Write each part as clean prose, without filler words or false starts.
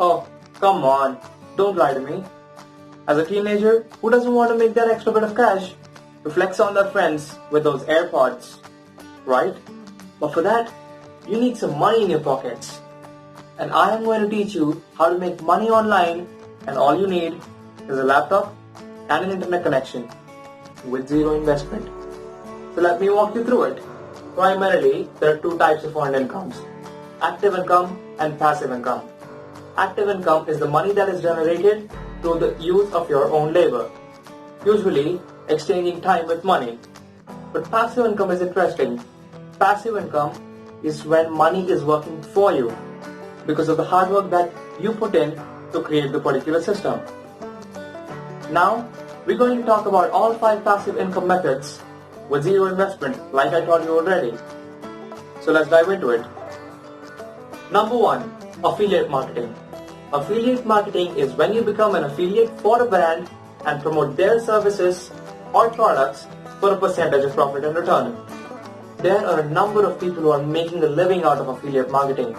Oh, come on, don't lie to me. As a teenager, who doesn't want to make that extra bit of cash to flex on their friends with those AirPods, right? But for that, you need some money in your pockets. And I am going to teach you how to make money online, and all you need is a laptop and an internet connection with zero investment. So let me walk you through it. Primarily, there are two types of earned incomes: active income and passive income. Active income is the money that is generated through the use of your own labor, usually exchanging time with money. But passive income is interesting. Passive income is when money is working for you because of the hard work that you put in to create the particular system. Now, we're going to talk about all 5 passive income methods with zero investment, like I told you already. So let's dive into it. Number 1, affiliate marketing. Affiliate marketing is when you become an affiliate for a brand and promote their services or products for a percentage of profit in return. There are a number of people who are making a living out of affiliate marketing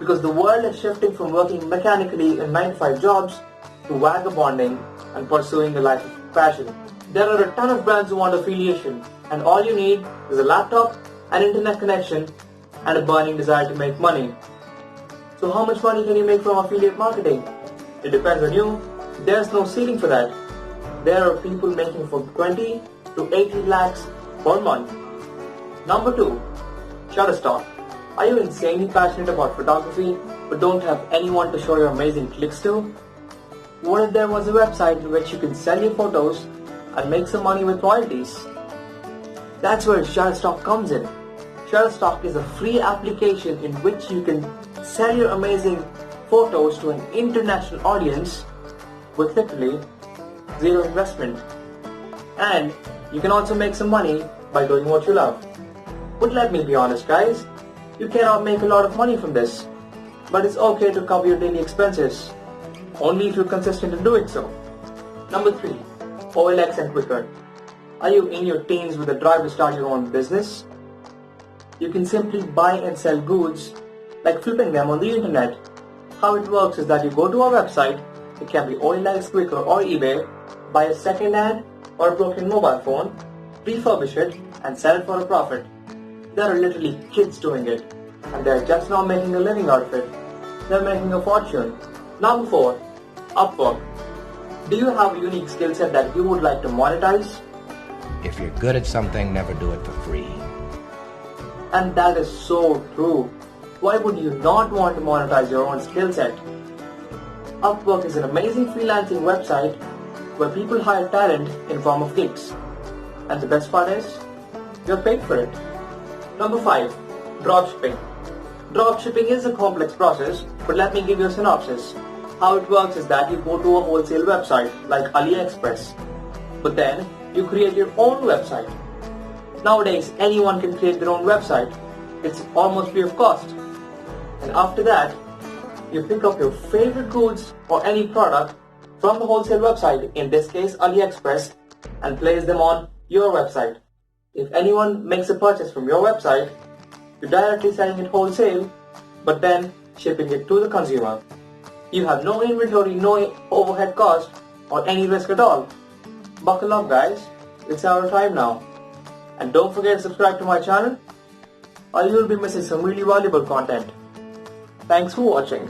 because the world is shifting from working mechanically in 9-to-5 jobs to vagabonding and pursuing a life of passion. There are a ton of brands who want affiliation, and all you need is a laptop, an internet connection, and a burning desire to make money. So how much money can you make from affiliate marketing? It depends on you. There's no ceiling for that. There are people making from 20 to 80 lakhs per month. Number 2, Shutterstock. Are you insanely passionate about photography but don't have anyone to show your amazing clicks to? What if there was a website in which you can sell your photos and make some money with royalties? That's where Shutterstock comes in. Shutterstock is a free application in which you can sell your amazing photos to an international audience with literally zero investment. And you can also make some money by doing what you love. But let me be honest, guys, you cannot make a lot of money from this. But it's okay to cover your daily expenses, only if you're consistent in doing so. Number 3, OLX and quicker. Are you in your teens with a drive to start your own business? You can simply buy and sell goods like flipping them on the internet. How it works is that you go to our website, it can be OLX, Quicker or eBay, buy a second-hand or a broken mobile phone, refurbish it and sell it for a profit. There are literally kids doing it, and they're just not making a living out of it. They're making a fortune. Number 4, Upwork. Do you have a unique skill set that you would like to monetize? If you're good at something, never do it for free. And that is so true. Why would you not want to monetize your own skill set? Upwork is an amazing freelancing website where people hire talent in form of gigs. And the best part is, you're paid for it. Number 5, dropshipping. Dropshipping is a complex process, but let me give you a synopsis. How it works is that you go to a wholesale website like AliExpress, but then you create your own website. Nowadays, anyone can create their own website. It's almost free of cost. And after that, you pick up your favorite goods or any product from the wholesale website, in this case AliExpress, and place them on your website. If anyone makes a purchase from your website, you're directly selling it wholesale, but then shipping it to the consumer. You have no inventory, no overhead cost, or any risk at all. Buckle up, guys. It's our time now. And don't forget to subscribe to my channel, or you'll be missing some really valuable content. Thanks for watching.